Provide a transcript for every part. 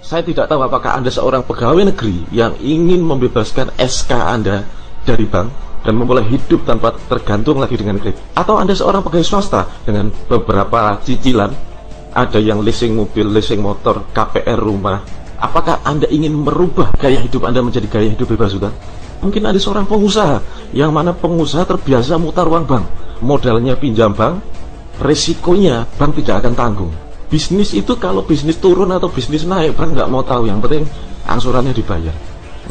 Saya tidak tahu apakah Anda seorang pegawai negeri yang ingin membebaskan SK Anda dari bank dan memulai hidup tanpa tergantung lagi dengan kredit, atau Anda seorang pegawai swasta dengan beberapa cicilan, ada yang leasing mobil, leasing motor, KPR rumah. Apakah Anda ingin merubah gaya hidup Anda menjadi gaya hidup bebas hutang? Mungkin ada seorang pengusaha, yang mana pengusaha terbiasa mutar uang bank, modalnya pinjam bank, resikonya bank tidak akan tanggung. Bisnis itu kalau bisnis turun atau bisnis naik, bank nggak mau tahu, yang penting angsurannya dibayar.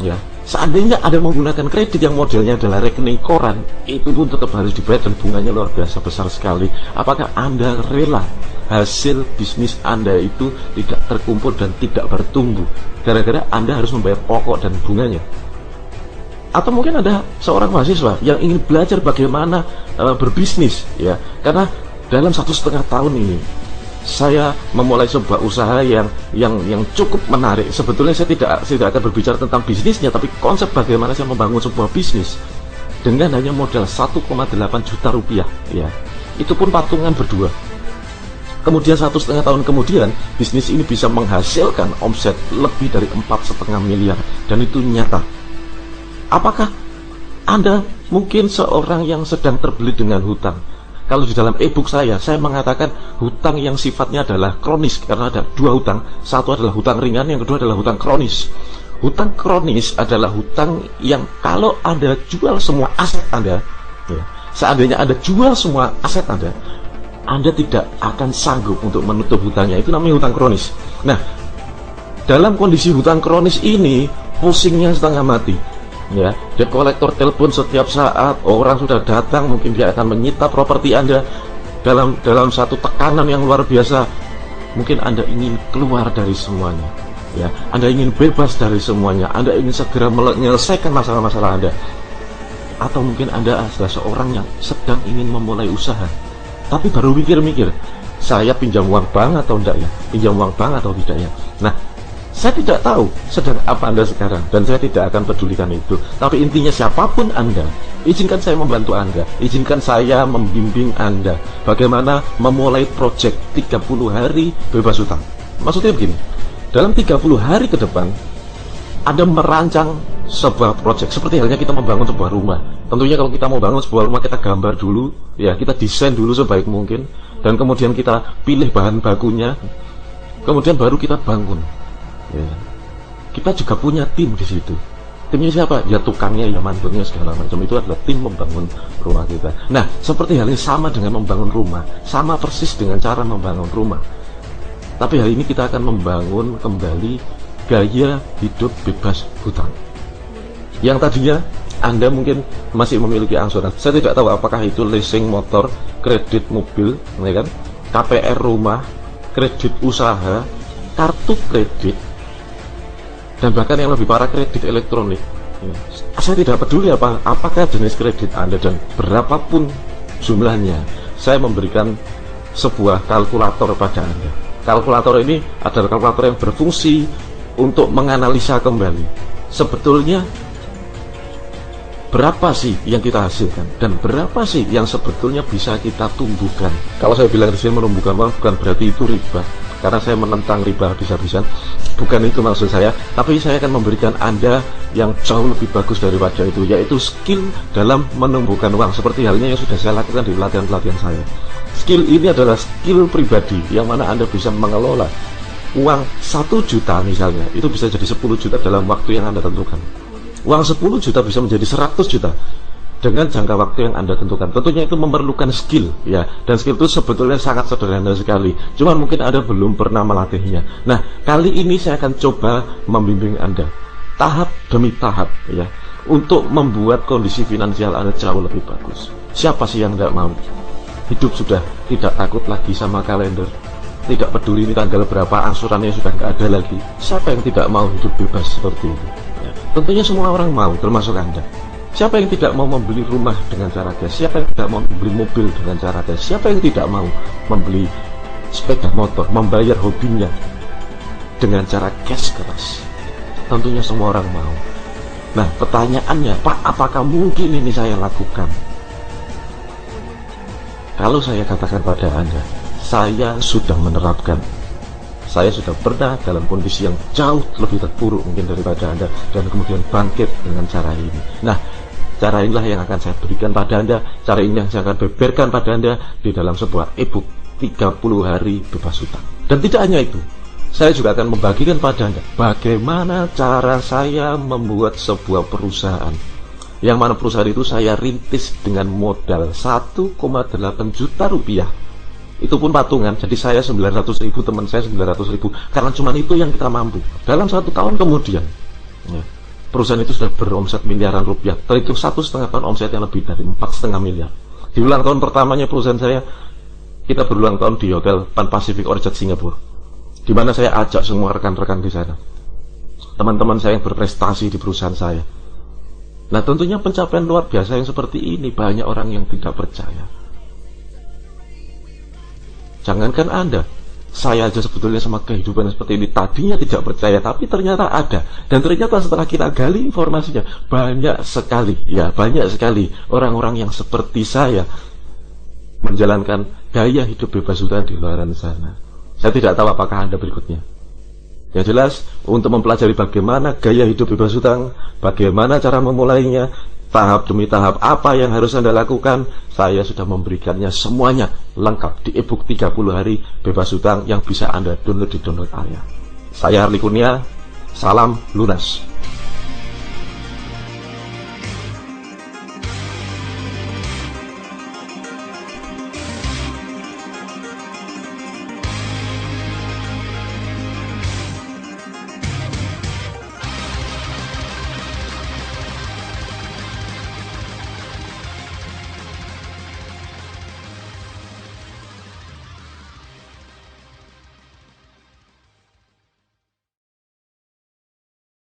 Ya, seandainya Anda menggunakan kredit yang modelnya adalah rekening koran, itu pun tetap harus dibayar dan bunganya luar biasa besar sekali. Apakah Anda rela hasil bisnis Anda itu tidak terkumpul dan tidak bertumbuh gara-gara Anda harus membayar pokok dan bunganya? Atau mungkin ada seorang mahasiswa yang ingin belajar bagaimana berbisnis, ya, karena dalam 1,5 tahun ini saya memulai sebuah usaha yang cukup menarik. Sebetulnya saya tidak akan berbicara tentang bisnisnya, tapi konsep bagaimana saya membangun sebuah bisnis dengan hanya modal 1,8 juta rupiah, ya. Itu pun patungan berdua. Kemudian 1,5 tahun kemudian bisnis ini bisa menghasilkan omset lebih dari 4,5 miliar, dan itu nyata. Apakah Anda mungkin seorang yang sedang terbelit dengan hutang? Kalau di dalam e-book saya mengatakan hutang yang sifatnya adalah kronis, karena ada dua hutang. Satu adalah hutang ringan, yang kedua adalah hutang kronis. Hutang kronis adalah hutang yang kalau Anda jual semua aset Anda, ya, seandainya Anda jual semua aset Anda tidak akan sanggup untuk menutup hutangnya. Itu namanya hutang kronis. Nah, dalam kondisi hutang kronis ini, pusingnya setengah mati. Ya, debt collector telepon setiap saat, orang sudah datang, mungkin dia akan menyita properti Anda dalam satu tekanan yang luar biasa. Mungkin Anda ingin keluar dari semuanya, ya, Anda ingin bebas dari semuanya, Anda ingin segera menyelesaikan masalah-masalah Anda. Atau mungkin Anda adalah seorang yang sedang ingin memulai usaha, tapi baru mikir-mikir, saya pinjam uang bank atau enggak ya, pinjam uang bank atau tidak ya. Nah, saya tidak tahu sedang apa Anda sekarang, dan saya tidak akan pedulikan itu. Tapi intinya siapapun Anda, izinkan saya membantu Anda, izinkan saya membimbing Anda bagaimana memulai project 30 hari bebas hutang. Maksudnya begini, dalam 30 hari ke depan Anda merancang sebuah project, seperti halnya kita membangun sebuah rumah. Tentunya kalau kita mau bangun sebuah rumah, kita gambar dulu, ya, kita desain dulu sebaik mungkin, dan kemudian kita pilih bahan bakunya, kemudian baru kita bangun. Ya. Kita juga punya tim di situ. Timnya siapa? Ya tukangnya, ya mandornya, segala macam. Itu adalah tim membangun rumah kita. Nah, seperti hal ini sama dengan membangun rumah, sama persis dengan cara membangun rumah. Tapi hari ini kita akan membangun kembali gaya hidup bebas hutang. Yang tadinya Anda mungkin masih memiliki angsuran. Saya tidak tahu apakah itu leasing motor, kredit mobil, ya kan? KPR rumah, kredit usaha, kartu kredit, dan bahkan yang lebih parah kredit elektronik. Ya. Saya tidak peduli apakah jenis kredit Anda dan berapapun jumlahnya. Saya memberikan sebuah kalkulator pada Anda. Kalkulator ini adalah kalkulator yang berfungsi untuk menganalisa kembali sebetulnya berapa sih yang kita hasilkan dan berapa sih yang sebetulnya bisa kita tumbuhkan. Kalau saya bilang di sini menumbuhkan uang, bukan berarti itu riba, karena saya menentang riba habis-habisan. Bukan itu maksud saya, tapi saya akan memberikan Anda yang jauh lebih bagus daripada itu, yaitu skill dalam menumbuhkan uang, seperti halnya yang sudah saya lakukan di pelatihan-pelatihan saya. Skill ini adalah skill pribadi, yang mana Anda bisa mengelola uang 1 juta misalnya, itu bisa jadi 10 juta dalam waktu yang Anda tentukan. Uang 10 juta bisa menjadi 100 juta dengan jangka waktu yang Anda tentukan. Tentunya itu memerlukan skill, ya, dan skill itu sebetulnya sangat sederhana sekali, cuman mungkin Anda belum pernah melatihnya. Nah, kali ini saya akan coba membimbing Anda tahap demi tahap, ya, untuk membuat kondisi finansial Anda jauh lebih bagus. Siapa sih yang tidak mau? Hidup sudah tidak takut lagi sama kalender, tidak peduli ini tanggal berapa, angsurannya sudah nggak ada lagi. Siapa yang tidak mau hidup bebas seperti itu? Ya, tentunya semua orang mau, termasuk Anda. Siapa yang tidak mau membeli rumah dengan cara cash? Siapa yang tidak mau membeli mobil dengan cara cash? Siapa yang tidak mau membeli sepeda motor, membayar hobinya dengan cara cash keras? Tentunya semua orang mau. Nah, pertanyaannya, Pak, apakah mungkin ini saya lakukan? Kalau saya katakan pada Anda, saya sudah menerapkan. Saya sudah pernah dalam kondisi yang jauh lebih terpuruk mungkin daripada Anda, dan kemudian bangkit dengan cara ini. Nah, cara inilah yang akan saya berikan pada Anda, cara ini yang saya akan beberkan pada Anda di dalam sebuah e-book 30 hari bebas hutang. Dan tidak hanya itu, saya juga akan membagikan pada Anda bagaimana cara saya membuat sebuah perusahaan, yang mana perusahaan itu saya rintis dengan modal 1,8 juta rupiah. Itu pun patungan, jadi saya 900.000, teman saya 900.000, karena cuma itu yang kita mampu. Dalam 1 tahun kemudian, ya, perusahaan itu sudah beromset miliaran rupiah, terhitung 1,5 tahun omset yang lebih dari 4,5 miliar. Di ulang tahun pertamanya perusahaan saya, kita berulang tahun di Hotel Pan Pacific Orchard Singapura, di mana saya ajak semua rekan-rekan di sana, teman-teman saya yang berprestasi di perusahaan saya. Nah, tentunya pencapaian luar biasa yang seperti ini banyak orang yang tidak percaya. Jangankan Anda, saya aja sebetulnya sama kehidupan seperti ini tadinya tidak percaya, tapi ternyata ada. Dan ternyata setelah kita gali informasinya, banyak sekali orang-orang yang seperti saya menjalankan gaya hidup bebas hutang di luar sana. Saya tidak tahu apakah Anda berikutnya. Yang jelas, untuk mempelajari bagaimana gaya hidup bebas hutang, bagaimana cara memulainya, tahap demi tahap apa yang harus Anda lakukan, saya sudah memberikannya semuanya lengkap di e-book 30 hari bebas hutang yang bisa Anda download di download area. Saya Harley Kurnia, salam lunas.